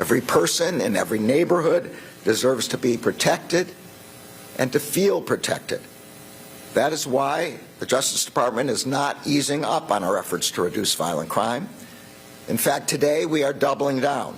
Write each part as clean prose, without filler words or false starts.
Every person in every neighborhood deserves to be protected and to feel protected. That is why the Justice Department is not easing up on our efforts to reduce violent crime. In fact, today we are doubling down.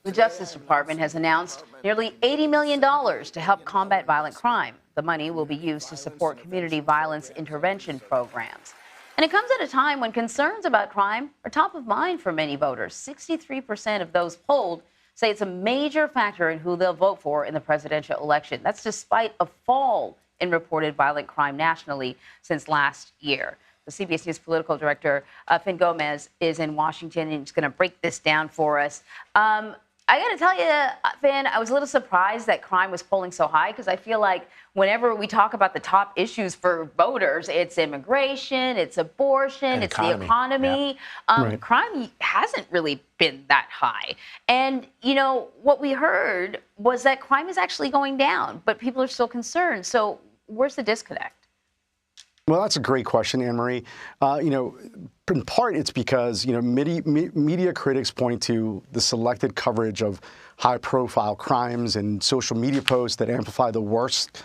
The Justice Department has announced nearly $80 million to help combat violent crime. The money will be used to support community violence intervention programs. And it comes at a time when concerns about crime are top of mind for many voters. 63% of those polled say it's a major factor in who they'll vote for in the presidential election. That's despite a fall in reported violent crime nationally since last year. The CBS News political director, Finn Gomez, is in Washington, and he's going to break this down for us. I got to tell you, Finn, I was a little surprised that crime was polling so high, because I feel like whenever we talk about the top issues for voters, it's immigration, it's abortion, it's the economy. Yeah. Crime hasn't really been that high. And, you know, what we heard was that crime is actually going down, but people are still concerned. So where's the disconnect? Well, that's a great question, Anne-Marie. You know, in part, it's because, you know, media critics point to the selected coverage of high-profile crimes and social media posts that amplify the worst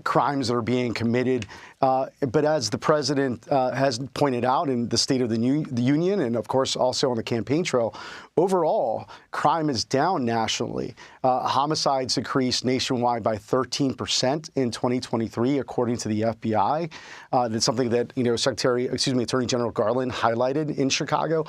crimes that are being committed. But as the president has pointed out in the State of the Union, and of course also on the campaign trail, overall, crime is down nationally. Homicides decreased nationwide by 13% in 2023, according to the FBI. That's something that, you know, Attorney General Garland highlighted in Chicago.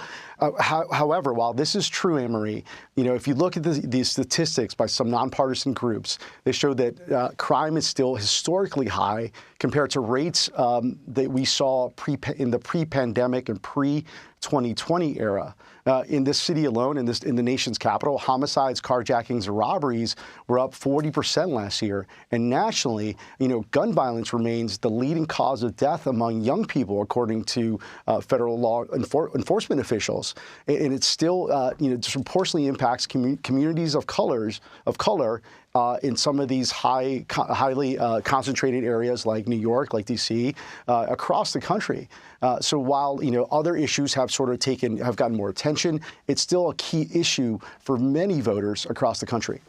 However, while this is true, Anne-Marie, you know, if you look at the statistics by some nonpartisan groups, they show that crime is still historically high compared to rates that we saw in the pre-pandemic and pre-2020 era. In this city alone, in the nation's capital, homicides, carjackings, and robberies were up 40% last year. And nationally, you know, gun violence remains the leading cause of death among young people, according to federal law enforcement officials. And it still, you know, disproportionately impacts communities of color in some of these highly concentrated areas like New York, like D.C., across the country. So while, you know, other issues have gotten more attention, it's still a key issue for many voters across the country.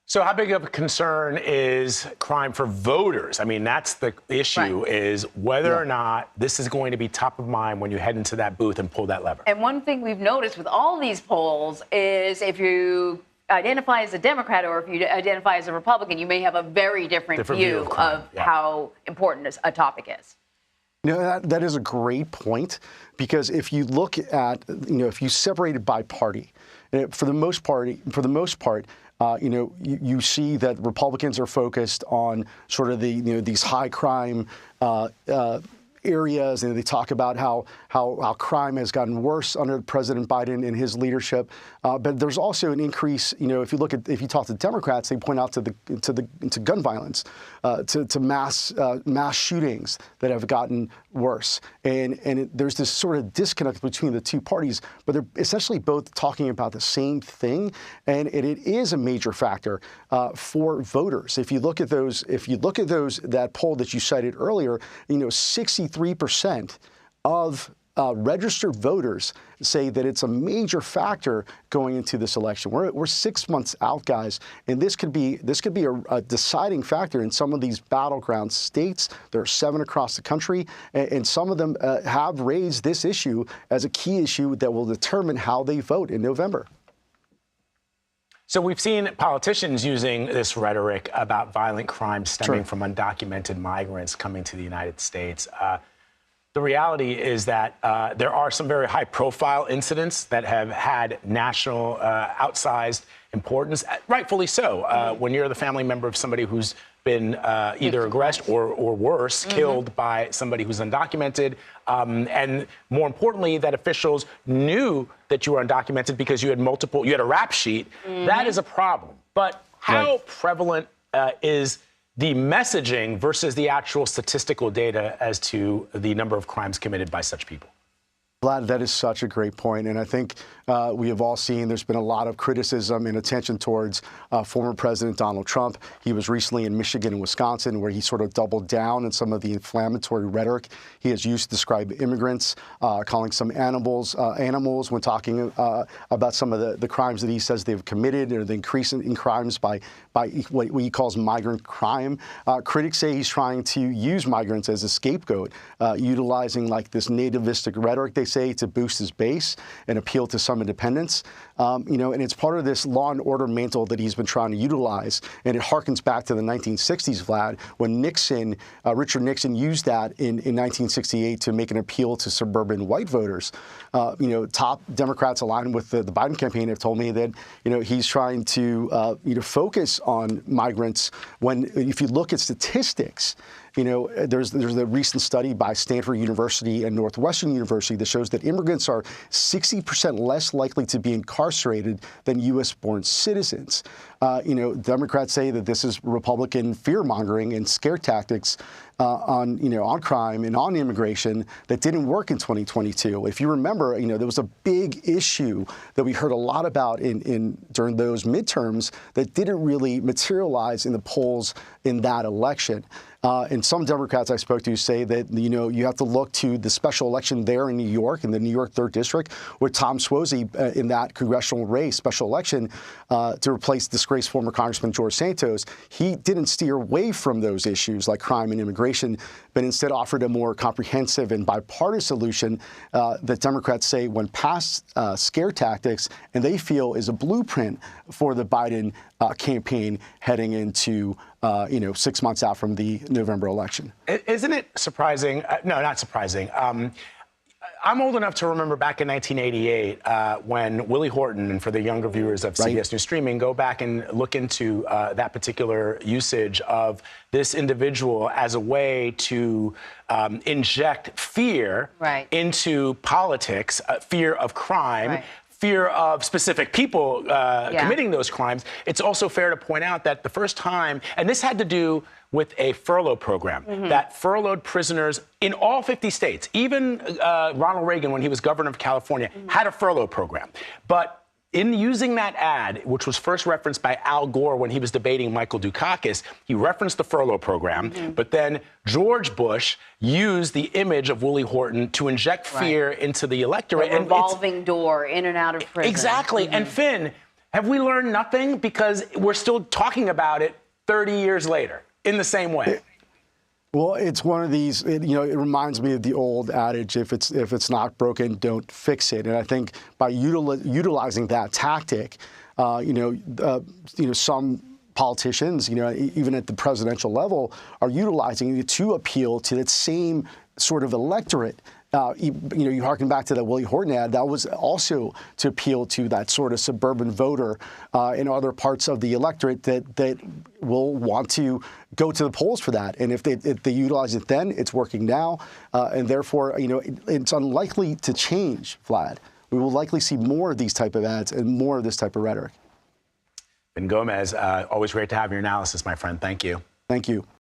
So how big of a concern is crime for voters? I mean, that's the issue, right, is whether or not this is going to be top of mind when you head into that booth and pull that lever. And one thing we've noticed with all these polls is if you identify as a Democrat or if you identify as a Republican, you may have a very different view of how important a topic is. You know, that is a great point, because if you look at, you know, if you separate it by party, for the most part, you know, you see that Republicans are focused on sort of these high crime areas, and they talk about how crime has gotten worse under President Biden and his leadership. But there's also an increase. You know, if you talk to Democrats, they point out to gun violence, to mass shootings that have gotten worse, and there's this sort of disconnect between the two parties. But they're essentially both talking about the same thing, and it is a major factor for voters. If you look at that poll that you cited earlier, you know, 63% of registered voters say that it's a major factor going into this election. We're 6 months out, guys, and this could be a deciding factor in some of these battleground states. There are 7 across the country, and some of them have raised this issue as a key issue that will determine how they vote in November. So we've seen politicians using this rhetoric about violent crime stemming from undocumented migrants coming to the United States. The reality is that there are some very high-profile incidents that have had national outsized importance, rightfully so. When you're the family member of somebody who's been either aggressed or worse, killed by somebody who's undocumented, and more importantly, that officials knew that you were undocumented because you had a rap sheet, that is a problem. But how prevalent is the messaging versus the actual statistical data as to the number of crimes committed by such people? Vlad, that is such a great point. And I think we have all seen there's been a lot of criticism and attention towards former President Donald Trump. He was recently in Michigan and Wisconsin, where he sort of doubled down on some of the inflammatory rhetoric he has used to describe immigrants, calling some animals when talking about some of the crimes that he says they've committed, or the increase in crimes by what he calls migrant crime. Critics say he's trying to use migrants as a scapegoat, utilizing like this nativistic rhetoric, they say, to boost his base and appeal to some independents. And it's part of this law and order mantle that he's been trying to utilize. And it harkens back to the 1960s, Vlad, when Richard Nixon used that in 1968 to make an appeal to suburban white voters. Top Democrats aligned with the Biden campaign have told me that, he's trying to, focus on migrants when, if you look at statistics, there's a recent study by Stanford University and Northwestern University that shows that immigrants are 60% less likely to be incarcerated than U.S.-born citizens. Democrats say that this is Republican fear-mongering and scare tactics on crime and on immigration that didn't work in 2022. If you remember, there was a big issue that we heard a lot about during those midterms that didn't really materialize in the polls in that election. And some Democrats I spoke to say that, you have to look to the special election there in New York, in the New York 3rd District, with Tom Suozzi in that congressional race, special election, to replace disgraced former Congressman George Santos. He didn't steer away from those issues like crime and immigration, but instead offered a more comprehensive and bipartisan solution that Democrats say went past scare tactics, and they feel is a blueprint for the Biden campaign heading into 6 months out from the November election. Isn't it surprising? No, not surprising. I'm old enough to remember back in 1988 when Willie Horton, and for the younger viewers of CBS News Streaming, go back and look into that particular usage of this individual as a way to inject fear into politics, fear of crime. Fear of specific people committing those crimes. It's also fair to point out that the first time, and this had to do with a furlough program that furloughed prisoners in all 50 states. Even Ronald Reagan, when he was governor of California, had a furlough program. But in using that ad, which was first referenced by Al Gore when he was debating Michael Dukakis, he referenced the furlough program, but then George Bush used the image of Willie Horton to inject fear into the electorate. A revolving door in and out of prison. Exactly. And Finn, have we learned nothing? Because we're still talking about it 30 years later in the same way. Well, it's one of these, it reminds me of the old adage, if it's not broken, don't fix it. And I think by utilizing that tactic, some politicians, even at the presidential level, are utilizing it to appeal to that same sort of electorate. You harken back to that Willie Horton ad, that was also to appeal to that sort of suburban voter in other parts of the electorate that will want to go to the polls for that. And if they utilize it then, it's working now. And therefore, it's unlikely to change, Vlad. We will likely see more of these type of ads and more of this type of rhetoric. Ben Gomez, always great to have your analysis, my friend. Thank you. Thank you.